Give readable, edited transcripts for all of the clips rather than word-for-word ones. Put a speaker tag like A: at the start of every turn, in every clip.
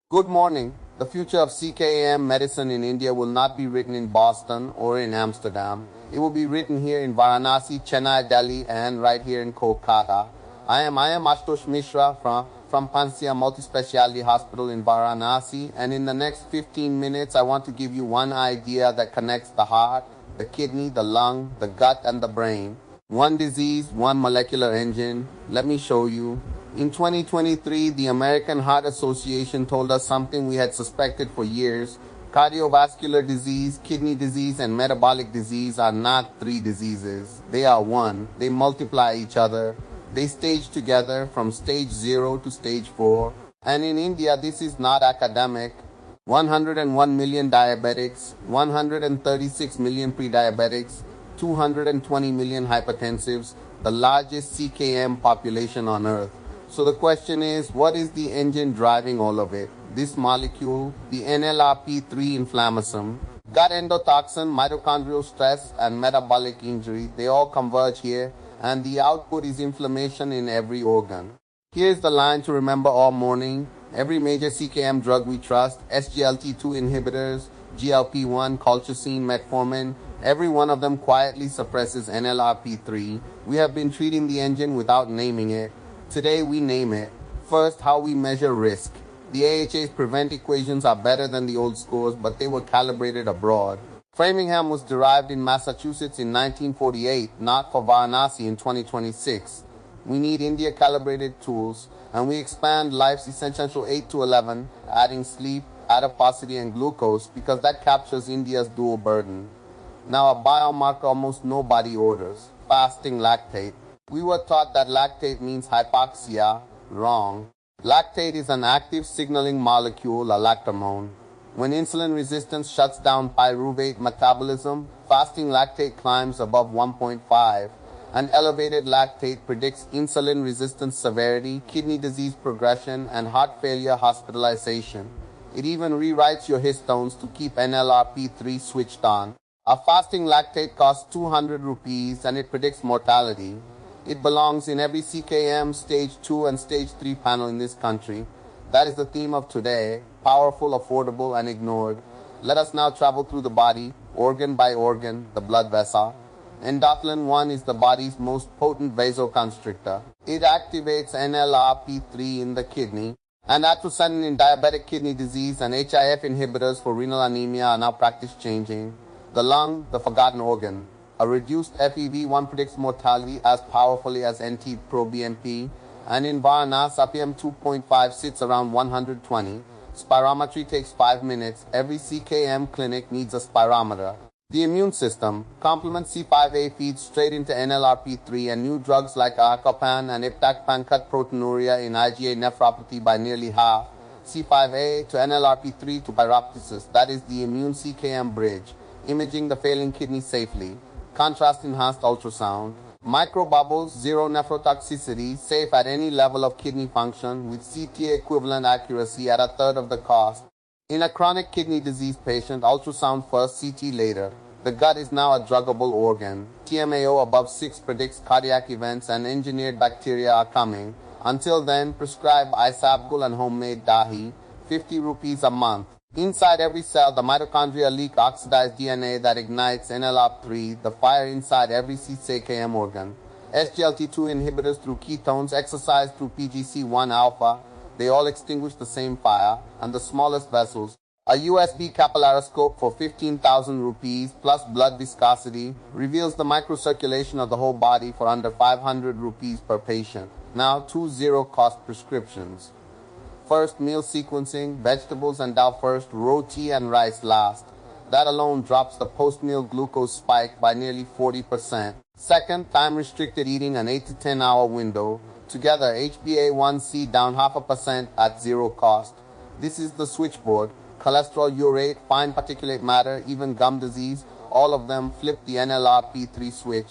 A: Good morning. The future of CKM medicine in India will not be written in Boston or in Amsterdam. It will be written here in Varanasi, Chennai, Delhi, and right here in Kolkata. I am Ashutosh Mishra from Pansia Multispeciality Hospital in Varanasi, and in the next 15 minutes, I want to give you one idea that connects the heart, the kidney, the lung, the gut, and the brain. One disease, one molecular engine. Let me show you. In 2023, the American Heart Association told us something we had suspected for years. Cardiovascular disease, kidney disease, and metabolic disease are not three diseases. They are one. They multiply each other. They stage together from stage 0 to stage 4. And in India, this is not academic. 101 million diabetics, 136 million pre-diabetics, 220 million hypertensives, the largest CKM population on earth. So the question is, what is the engine driving all of it? This molecule, the NLRP3 inflammasome, gut endotoxin, mitochondrial stress, and metabolic injury, they all converge here, and the output is inflammation in every organ. Here's the line to remember all morning. Every major CKM drug we trust, SGLT2 inhibitors, GLP-1, colchicine, metformin, every one of them quietly suppresses NLRP3. We have been treating the engine without naming it. Today we name it. First, how we measure risk. The AHA's prevent equations are better than the old scores, but they were calibrated abroad. Framingham was derived in Massachusetts in 1948, not for Varanasi in 2026. We need India-calibrated tools, and we expand life's essential 8 to 11, adding sleep, adiposity, and glucose, because that captures India's dual burden. Now a biomarker almost nobody orders, fasting lactate. We were taught that lactate means hypoxia. Wrong. Lactate is an active signaling molecule, a lactamone. When insulin resistance shuts down pyruvate metabolism, fasting lactate climbs above 1.5. An elevated lactate predicts insulin resistance severity, kidney disease progression, and heart failure hospitalization. It even rewrites your histones to keep NLRP3 switched on. A fasting lactate costs 200 rupees and it predicts mortality. It belongs in every CKM stage 2 and stage 3 panel in this country. That is the theme of today, powerful, affordable, and ignored. Let us now travel through the body, organ by organ, the blood vessel. Endothelin 1 is the body's most potent vasoconstrictor. It activates NLRP3 in the kidney, and atrasentan in diabetic kidney disease and HIF inhibitors for renal anemia are now practice-changing. The lung, the forgotten organ. A reduced FEV1 predicts mortality as powerfully as NT-proBNP, and in Varanasi, PM 2.5 sits around 120. Spirometry takes 5 minutes. Every CKM clinic needs a spirometer. The immune system. Complement C5a feeds straight into NLRP3, and new drugs like Arcopan and Iptacopan cut proteinuria in IgA nephropathy by nearly half. C5a to NLRP3 to pyroptosis. That is the immune CKM bridge, imaging the failing kidney safely. Contrast-enhanced ultrasound. Microbubbles, zero nephrotoxicity, safe at any level of kidney function with CTA equivalent accuracy at a third of the cost. In a chronic kidney disease patient, ultrasound first, CT later. The gut is now a druggable organ. TMAO above 6 predicts cardiac events and engineered bacteria are coming. Until then, prescribe Isabgol and homemade dahi, 50 rupees a month. Inside every cell, the mitochondria leak oxidized DNA that ignites NLRP3, the fire inside every CKM organ. SGLT2 inhibitors through ketones, exercise through PGC1 alpha, they all extinguish the same fire, and the smallest vessels. A USB capillaroscope for 15,000 rupees plus blood viscosity reveals the microcirculation of the whole body for under 500 rupees per patient. Now 2 zero-cost prescriptions. First, meal sequencing, vegetables and dal first, roti and rice last. That alone drops the post-meal glucose spike by nearly 40%. Second, time-restricted eating, an 8 to 10 hour window. Together, HbA1c down 0.5% at zero cost. This is the switchboard. Cholesterol, urate, fine particulate matter, even gum disease, all of them flip the NLRP3 switch.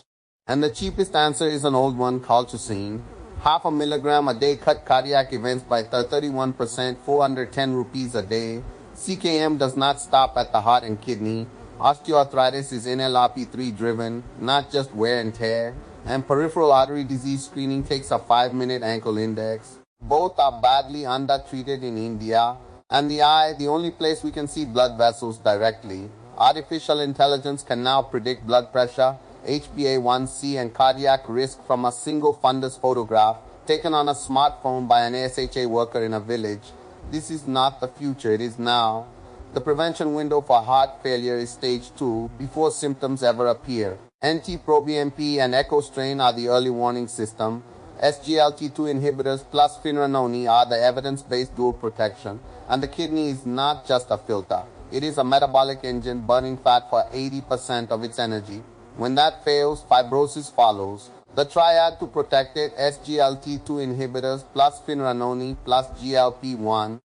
A: And the cheapest answer is an old one, colchicine. 0.5 milligram a day cut cardiac events by 31%, 410 rupees a day. CKM does not stop at the heart and kidney. Osteoarthritis is NLRP3 driven, not just wear and tear. And peripheral artery disease screening takes a 5-minute ankle index. Both are badly undertreated in India. And the eye, the only place we can see blood vessels directly. Artificial intelligence can now predict blood pressure, HbA1c, and cardiac risk from a single fundus photograph taken on a smartphone by an ASHA worker in a village. This is not the future, it is now. The prevention window for heart failure is stage 2, before symptoms ever appear. NT-proBNP and echo strain are the early warning system. SGLT2 inhibitors plus finerenone are the evidence-based dual protection. And the kidney is not just a filter. It is a metabolic engine burning fat for 80% of its energy. When that fails, fibrosis follows. The triad to protect it, SGLT2 inhibitors plus finerenone plus GLP-1.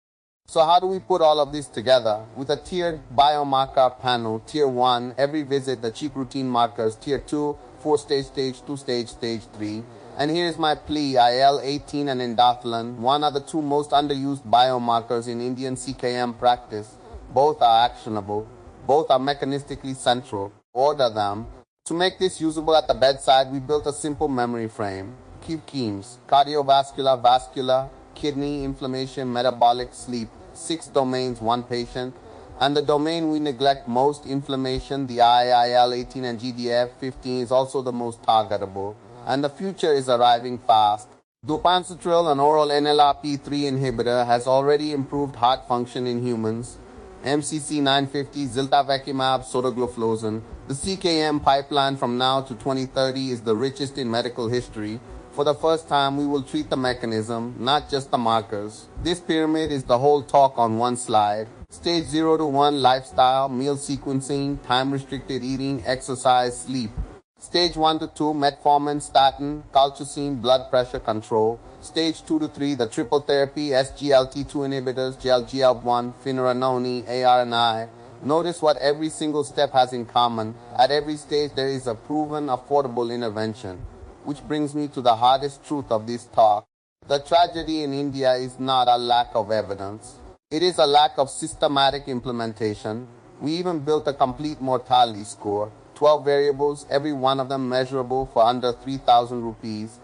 A: So how do we put all of this together? With a tiered biomarker panel, tier 1, every visit, the cheap routine markers, tier 2, 4-stage, stage 2, stage 3. And here's my plea, IL-18 and endothelin, one are the two most underused biomarkers in Indian CKM practice. Both are actionable. Both are mechanistically central. Order them. To make this usable at the bedside, we built a simple memory frame. CKMs, cardiovascular, vascular, kidney, inflammation, metabolic, sleep. 6 domains, 1 patient. And the domain we neglect most, inflammation, the IL-18 and GDF-15 is also the most targetable. And the future is arriving fast. Dupansitral, an oral NLRP3 inhibitor, has already improved heart function in humans. MCC 950, ziltivekimab, sotagliflozin. The CKM pipeline from now to 2030 is the richest in medical history. For the first time, we will treat the mechanism, not just the markers. This pyramid is the whole talk on one slide. Stage 0 to 1, lifestyle, meal sequencing, time-restricted eating, exercise, sleep. Stage 1 to 2, metformin, statin, colchicine, blood pressure control. Stage 2 to 3, the triple therapy, SGLT2 inhibitors, GLP-1, finerenone, ARNI. Notice what every single step has in common. At every stage, there is a proven, affordable intervention. Which brings me to the hardest truth of this talk. The tragedy in India is not a lack of evidence. It is a lack of systematic implementation. We even built a complete mortality score. 12 variables, every one of them measurable for under 3,000 rupees.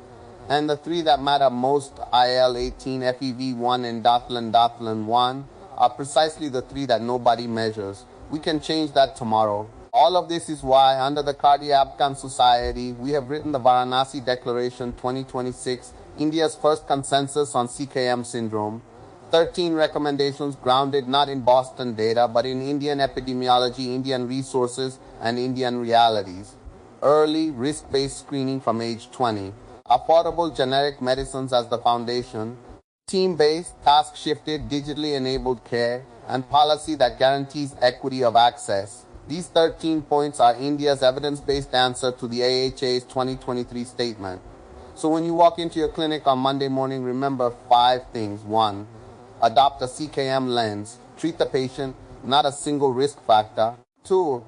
A: And the 3 that matter most, IL-18, FEV1, and endothelin-1, are precisely the 3 that nobody measures. We can change that tomorrow. All of this is why, under the Cardio-Diabetic Society, we have written the Varanasi Declaration 2026, India's first consensus on CKM syndrome. 13 recommendations grounded not in Boston data, but in Indian epidemiology, Indian resources, and Indian realities. Early, risk-based screening from age 20. Affordable generic medicines as the foundation. Team-based, task-shifted, digitally enabled care, and policy that guarantees equity of access. These 13 points are India's evidence-based answer to the AHA's 2023 statement. So when you walk into your clinic on Monday morning, remember 5 things. 1. Adopt a CKM lens. Treat the patient, not a single risk factor. 2.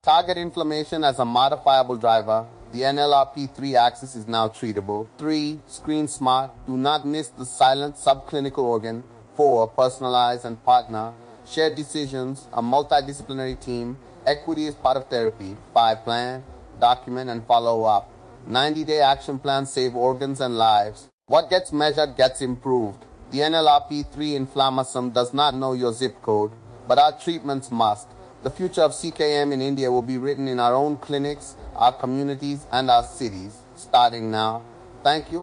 A: Target inflammation as a modifiable driver. The NLRP3 axis is now treatable. 3. Screen smart. Do not miss the silent subclinical organ. 4. Personalize and partner. Shared decisions, a multidisciplinary team. Equity is part of therapy. 5. Plan, document, and follow up. 90-day action plans save organs and lives. What gets measured gets improved. The NLRP3 inflammasome does not know your zip code, but our treatments must. The future of CKM in India will be written in our own clinics, our communities, and our cities, starting now. Thank you.